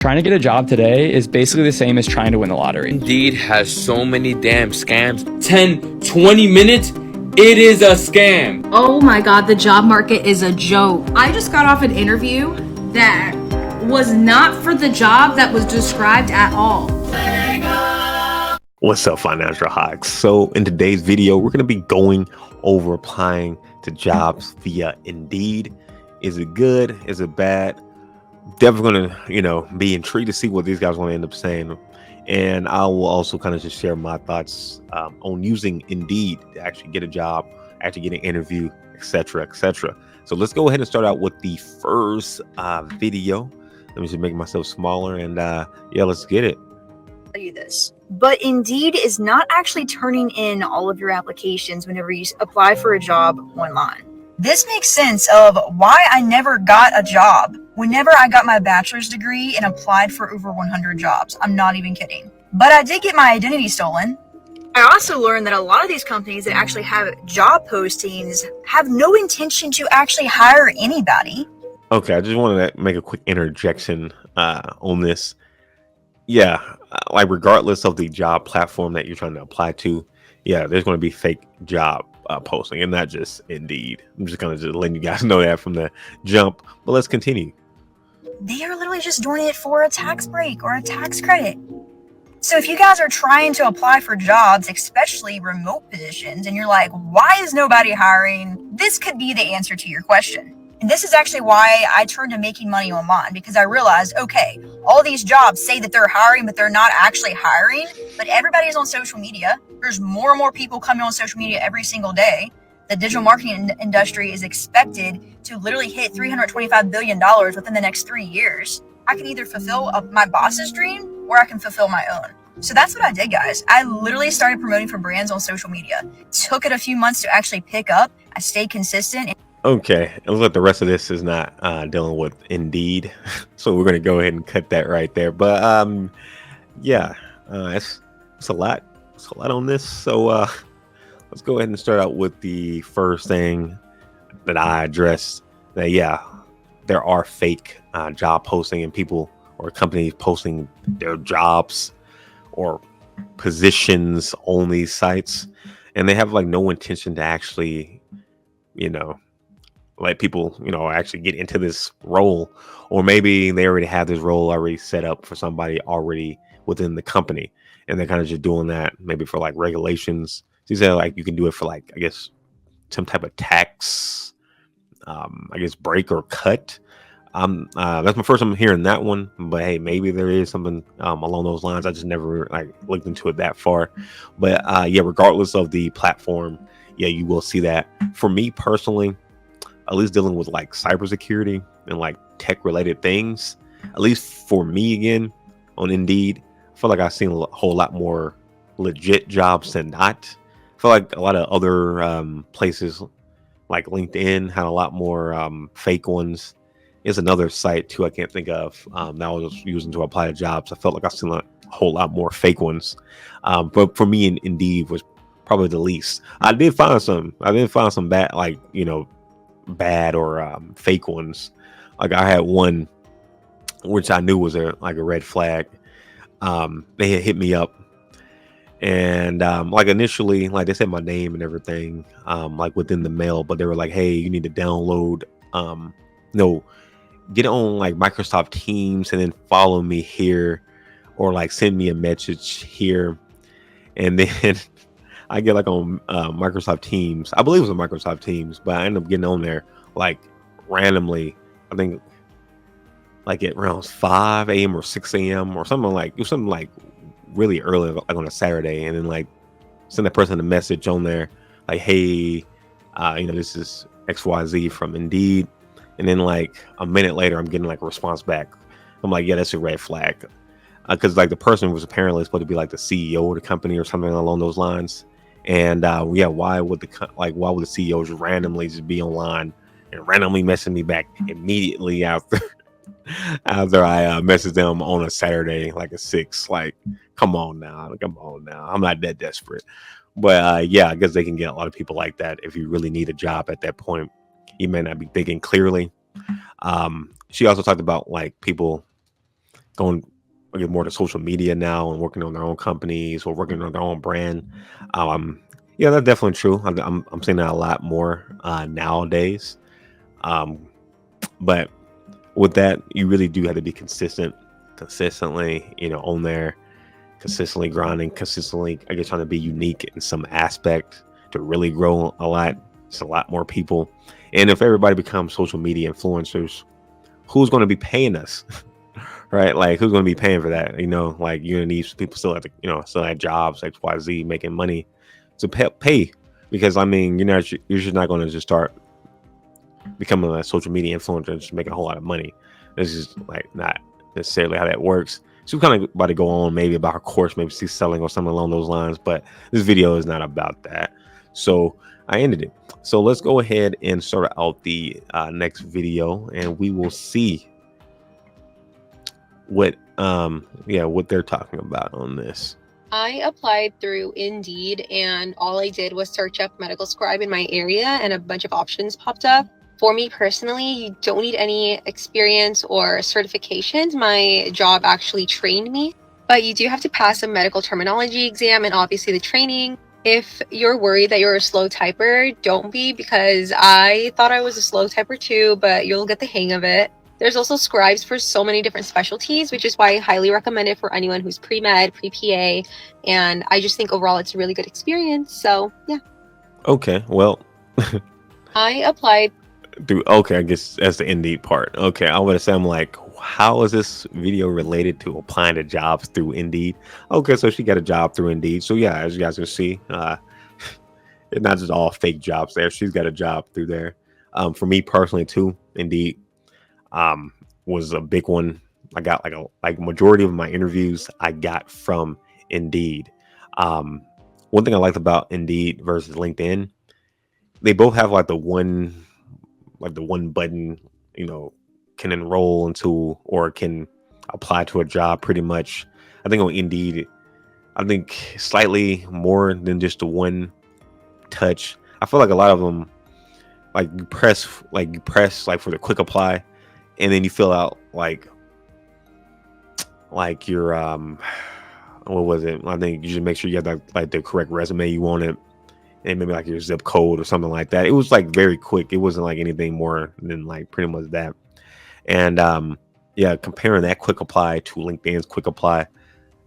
Trying to get a job today is basically the same as trying to win the lottery. Indeed has so many damn scams. 10, 20 minutes? It is a scam. Oh my God, the job market is a joke. I just got off an interview that was not for the job that was described at all. What's up, financial hawks? So in today's video, we're going to be going over applying to jobs via Indeed. Is it good? Is it bad? Definitely going to, be intrigued to see what these guys want to end up saying. And I will also kind of just share my thoughts on using Indeed to actually get a job, actually get an interview, etc., etc. So let's go ahead and start out with the first video. Let me just make myself smaller and yeah, let's get it. Tell you this, but Indeed is not actually turning in all of your applications whenever you apply for a job online. This makes sense of why I never got a job whenever I got my bachelor's degree and applied for over 100 jobs. I'm not even kidding. But I did get my identity stolen. I also learned that a lot of these companies that actually have job postings have no intention to actually hire anybody. Okay, I just wanted to make a quick interjection on this. Yeah, like regardless of the job platform that you're trying to apply to, yeah, there's going to be fake job posting and not just Indeed. I'm just kind of just letting you guys know that from the jump, but let's continue. They are literally just doing it for a tax break or a tax credit. So if you guys are trying to apply for jobs, especially remote positions, and you're like, why is nobody hiring? This could be the answer to your question. And this is actually why I turned to making money online, because I realized, okay, all these jobs say that they're hiring, but they're not actually hiring. But everybody's on social media. There's more and more people coming on social media every single day. The digital marketing industry is expected to literally hit $325 billion within the next 3 years. I can either fulfill my boss's dream or I can fulfill my own. So that's what I did, guys. I literally started promoting for brands on social media. Took it a few months to actually pick up. I stayed consistent. Okay, it looks like the rest of this is not dealing with Indeed, so we're going to go ahead and cut that right there. But yeah, it's a lot. It's a lot on this. So let's go ahead and start out with the first thing that I addressed. That yeah, there are fake job posting and people or companies posting their jobs or positions on these sites, and they have like no intention to actually, let people, actually get into this role, or maybe they already have this role already set up for somebody already within the company, and they're kind of just doing that maybe for like regulations. So you said like you can do it for like, I guess, some type of tax, I guess, break or cut. That's my first time hearing that one, but hey, maybe there is something along those lines. I just never like looked into it that far. But yeah, regardless of the platform, yeah, you will see that. For me personally, at least dealing with like cybersecurity and like tech related things, at least for me again on Indeed, I feel like I've seen a whole lot more legit jobs than not. I feel like a lot of other places like LinkedIn had a lot more fake ones. There's another site too I can't think of that I was using to apply to jobs. I felt like I've seen a whole lot more fake ones. But for me, Indeed was probably the least. I did find some bad, like, bad or fake ones. Like I had one which I knew was a red flag. They had hit me up, and like initially, like they said my name and everything, like within the mail, but they were like, hey, you need to download get on like Microsoft Teams and then follow me here, or like send me a message here. And then I get like on Microsoft Teams. I believe it was on Microsoft Teams, but I ended up getting on there like randomly. I think like at around 5 a.m. or 6 a.m. or something, like it was something like really early, like on a Saturday, and then like send that person a message on there like, hey, this is XYZ from Indeed. And then like a minute later, I'm getting like a response back. I'm like, yeah, that's a red flag. Because like the person was apparently supposed to be like the CEO of the company or something along those lines. And yeah, why would the CEO just randomly just be online and randomly message me back immediately after I messaged them on a Saturday, like at 6? Like, come on now. I'm not that desperate. But yeah, I guess they can get a lot of people like that. If you really need a job at that point, you may not be thinking clearly. She also talked about like people going again more to social media now and working on their own companies or working on their own brand. Yeah, that's definitely true. I'm seeing that a lot more nowadays. Um, but with that, you really do have to be consistently, on there, consistently grinding, consistently, I guess, trying to be unique in some aspect to really grow a lot. It's a lot more people. And if everybody becomes social media influencers, who's going to be paying us? Right? Like, who's going to be paying for that? Like, you're going to need people still have to, still have jobs, XYZ, making money to pay. Because, I mean, you're just not going to just start becoming a social media influencer and just making a whole lot of money. This is like not necessarily how that works. So we're kind of about to go on maybe about her course, maybe she's selling or something along those lines. But this video is not about that. So I ended it. So let's go ahead and start out the next video, and we will see what they're talking about on this. I applied through Indeed, and all I did was search up medical scribe in my area, and a bunch of options popped up. For me personally, you don't need any experience or certifications. My job actually trained me, but you do have to pass a medical terminology exam and obviously the training. If you're worried that you're a slow typer, don't be, because I thought I was a slow typer too, but you'll get the hang of it. There's also scribes for so many different specialties, which is why I highly recommend it for anyone who's pre-med, pre-PA, and I just think overall it's a really good experience. So yeah. Okay, well, I applied okay, I guess that's the Indeed part. Okay, I would say, I'm like, how is this video related to applying to jobs through Indeed? Okay, so she got a job through Indeed. So yeah, as you guys can see, it's not just all fake jobs there. She's got a job through there. For me personally too, Indeed was a big one. I got like majority of my interviews I got from Indeed. One thing I liked about Indeed versus LinkedIn, they both have like the one button, can enroll into or can apply to a job pretty much. I think on Indeed, I think slightly more than just the one touch. I feel like a lot of them, like you press like for the quick apply, and then you fill out like your what was it? I think you should make sure you have like the correct resume you wanted, and maybe like your zip code or something like that. It was like very quick. It wasn't like anything more than like pretty much that. And yeah, comparing that quick apply to LinkedIn's quick apply,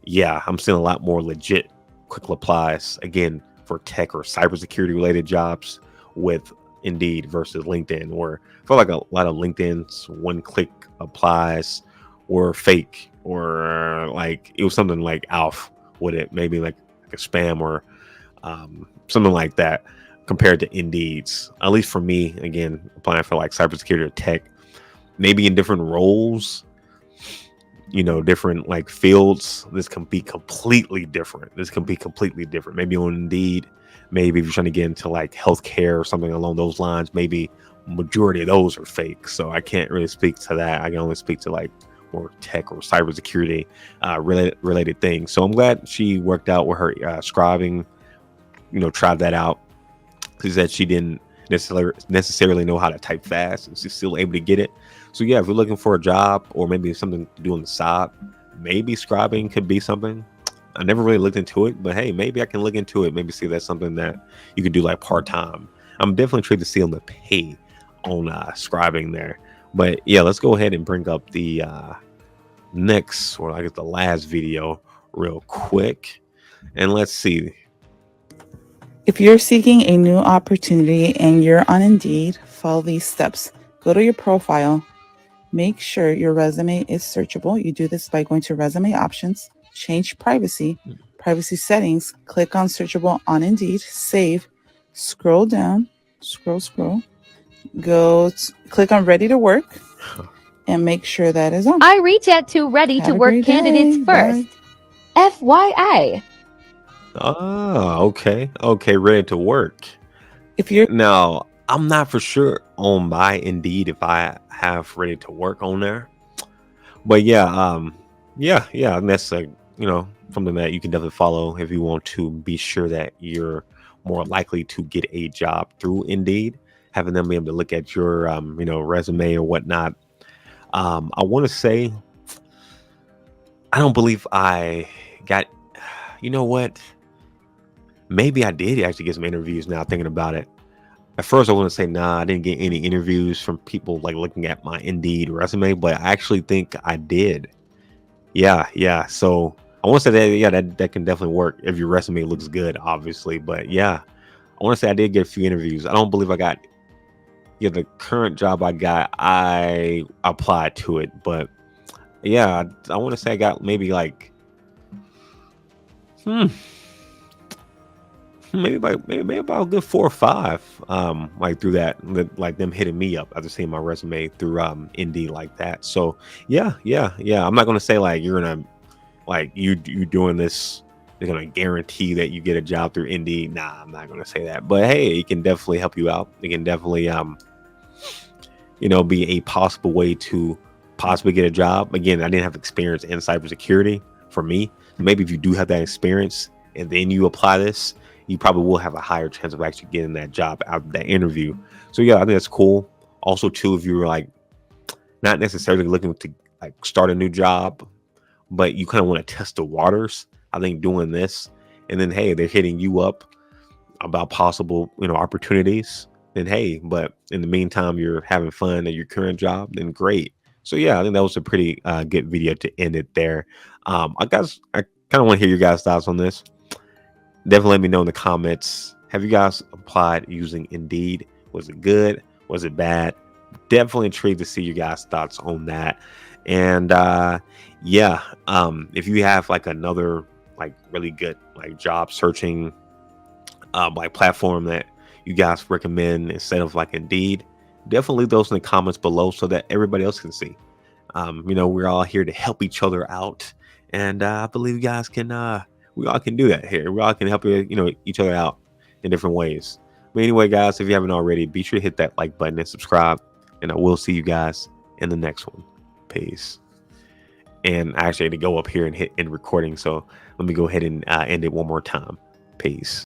yeah, I'm seeing a lot more legit quick applies again for tech or cybersecurity related jobs with Indeed versus LinkedIn. Or I feel like a lot of LinkedIn's one click applies were fake, or like it was something like ALF with it, maybe like a spam or something like that, compared to Indeed's. At least for me, again, applying for like cybersecurity or tech, maybe in different roles, different like fields, this can be completely different. Maybe on Indeed, maybe if you're trying to get into like healthcare or something along those lines, maybe majority of those are fake. So I can't really speak to that. I can only speak to like more tech or cybersecurity related things. So I'm glad she worked out with her scribing, tried that out. She said she didn't necessarily know how to type fast, and she's still able to get it. So yeah, if you're looking for a job or maybe something to do on the side, maybe scribing could be something. I never really looked into it, but hey, maybe I can look into it. Maybe see that's something that you could do like part-time. I'm definitely intrigued to see on the pay on scribing there. But yeah, let's go ahead and bring up the next, or I guess the last video real quick. And let's see. If you're seeking a new opportunity and you're on Indeed, follow these steps. Go to your profile. Make sure your resume is searchable. You do this by going to resume options, change privacy settings, click on searchable on Indeed, save, scroll down, scroll, click on ready to work, and make sure that is on. I reach out to ready to work candidates first. FYI. Okay, ready to work. If you're now, I'm not for sure on my Indeed if I have ready to work on there, but yeah, and that's something that you can definitely follow if you want to be sure that you're more likely to get a job through Indeed, having them be able to look at your resume or whatnot. I want to say I don't believe I got, you know what? Maybe I did actually get some interviews now thinking about it. At first, I want to say, nah, I didn't get any interviews from people like looking at my Indeed resume, but I actually think I did. Yeah. So I want to say that, yeah, that can definitely work if your resume looks good, obviously. But yeah, I want to say I did get a few interviews. I don't believe I got, yeah, the current job I got, I applied to it. But yeah, I want to say I got maybe like, maybe about a good 4 or 5 like through that, like them hitting me up after seeing my resume through Indeed like that. So yeah, I'm not gonna say like you're gonna like you doing this is gonna guarantee that you get a job through Indeed. Nah, I'm not gonna say that, but hey, it can definitely help you out. It can definitely be a possible way to possibly get a job. Again, I didn't have experience in cybersecurity. For me, maybe if you do have that experience and then you apply this, you probably will have a higher chance of actually getting that job out of that interview. So yeah, I think that's cool. Also too, if you're like not necessarily looking to like start a new job, but you kind of want to test the waters, I think doing this, and then hey, they're hitting you up about possible opportunities, then hey, but in the meantime you're having fun at your current job, then great. So yeah, I think that was a pretty good video to end it there. I kind of want to hear your guys' thoughts on this. Definitely let me know in the comments. Have you guys applied using Indeed? Was it good? Was it bad? Definitely intrigued to see you guys' thoughts on that. And if you have like another like really good like job searching like platform that you guys recommend instead of like Indeed, definitely leave those in the comments below so that everybody else can see. We're all here to help each other out, and I believe you guys can. We all can do that here. We all can help each other out in different ways. But anyway, guys, if you haven't already, be sure to hit that like button and subscribe. And I will see you guys in the next one. Peace. And I actually had to go up here and hit end recording. So let me go ahead and end it one more time. Peace.